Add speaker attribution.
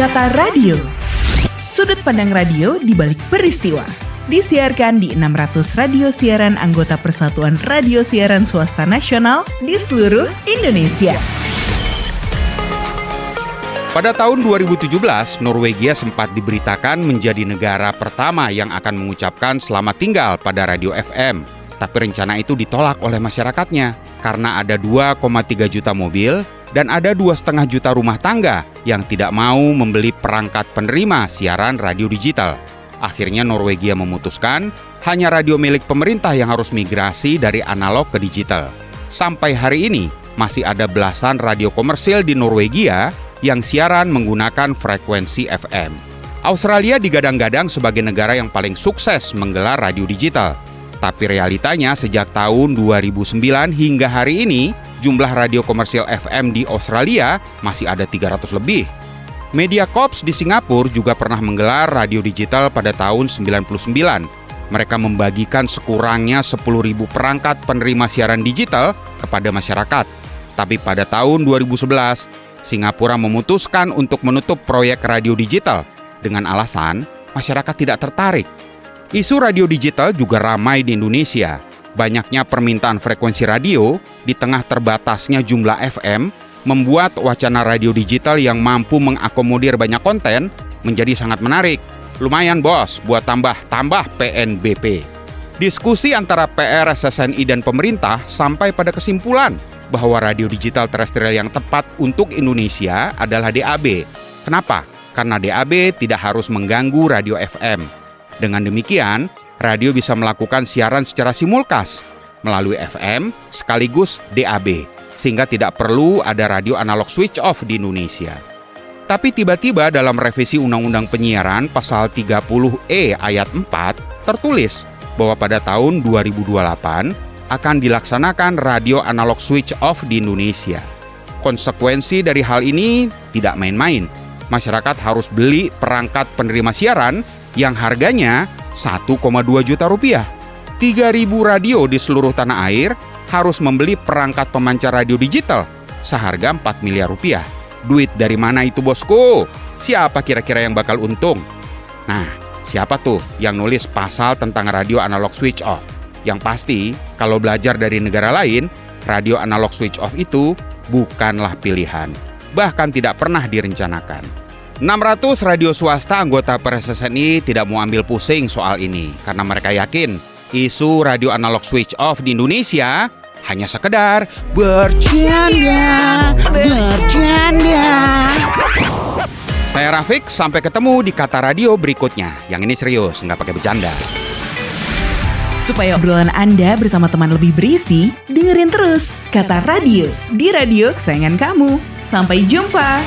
Speaker 1: Kata Radio. Sudut pandang radio di balik peristiwa. Disiarkan di 600 radio siaran anggota Persatuan Radio Siaran Swasta Nasional di seluruh Indonesia.
Speaker 2: Pada tahun 2017, Norwegia sempat diberitakan menjadi negara pertama yang akan mengucapkan selamat tinggal pada radio FM. Tapi rencana itu ditolak oleh masyarakatnya karena ada 2,3 juta mobil dan ada 2,5 juta rumah tangga yang tidak mau membeli perangkat penerima siaran radio digital. Akhirnya Norwegia memutuskan hanya radio milik pemerintah yang harus migrasi dari analog ke digital. Sampai hari ini masih ada belasan radio komersil di Norwegia yang siaran menggunakan frekuensi FM. Australia digadang-gadang sebagai negara yang paling sukses menggelar radio digital. Tapi realitanya sejak tahun 2009 hingga hari ini, jumlah radio komersil FM di Australia masih ada 300 lebih. Mediacorp di Singapura juga pernah menggelar radio digital pada tahun 99. Mereka membagikan sekurangnya 10.000 perangkat penerima siaran digital kepada masyarakat. Tapi pada tahun 2011, Singapura memutuskan untuk menutup proyek radio digital dengan alasan masyarakat tidak tertarik. Isu radio digital juga ramai di Indonesia. Banyaknya permintaan frekuensi radio di tengah terbatasnya jumlah FM membuat wacana radio digital yang mampu mengakomodir banyak konten menjadi sangat menarik. Lumayan bos buat tambah PNBP. Diskusi antara PR, SSNI, dan pemerintah sampai pada kesimpulan bahwa radio digital terestrial yang tepat untuk Indonesia adalah DAB. Kenapa? Karena DAB tidak harus mengganggu radio FM. Dengan demikian, radio bisa melakukan siaran secara simulkas melalui FM sekaligus DAB, sehingga tidak perlu ada radio analog switch off di Indonesia. Tapi tiba-tiba dalam revisi Undang-Undang Penyiaran pasal 30E ayat 4 tertulis bahwa pada tahun 2028 akan dilaksanakan radio analog switch off di Indonesia. Konsekuensi dari hal ini tidak main-main. Masyarakat harus beli perangkat penerima siaran yang harganya 1,2 juta rupiah. 3.000 radio di seluruh tanah air harus membeli perangkat pemancar radio digital seharga 4 miliar rupiah. Duit dari mana itu bosku? Siapa kira-kira yang bakal untung? Nah, siapa tuh yang nulis pasal tentang radio analog switch off? Yang pasti, kalau belajar dari negara lain, radio analog switch off itu bukanlah pilihan. Bahkan tidak pernah direncanakan. 600 radio swasta anggota PRSSNI tidak mau ambil pusing soal ini karena mereka yakin isu radio analog switch off di Indonesia hanya sekedar bercanda. Saya Rafiq, sampai ketemu di Kata Radio berikutnya. Yang ini serius, nggak pakai bercanda.
Speaker 1: Supaya obrolan Anda bersama teman lebih berisi, dengerin terus Kata Radio di radio kesayangan kamu. Sampai jumpa.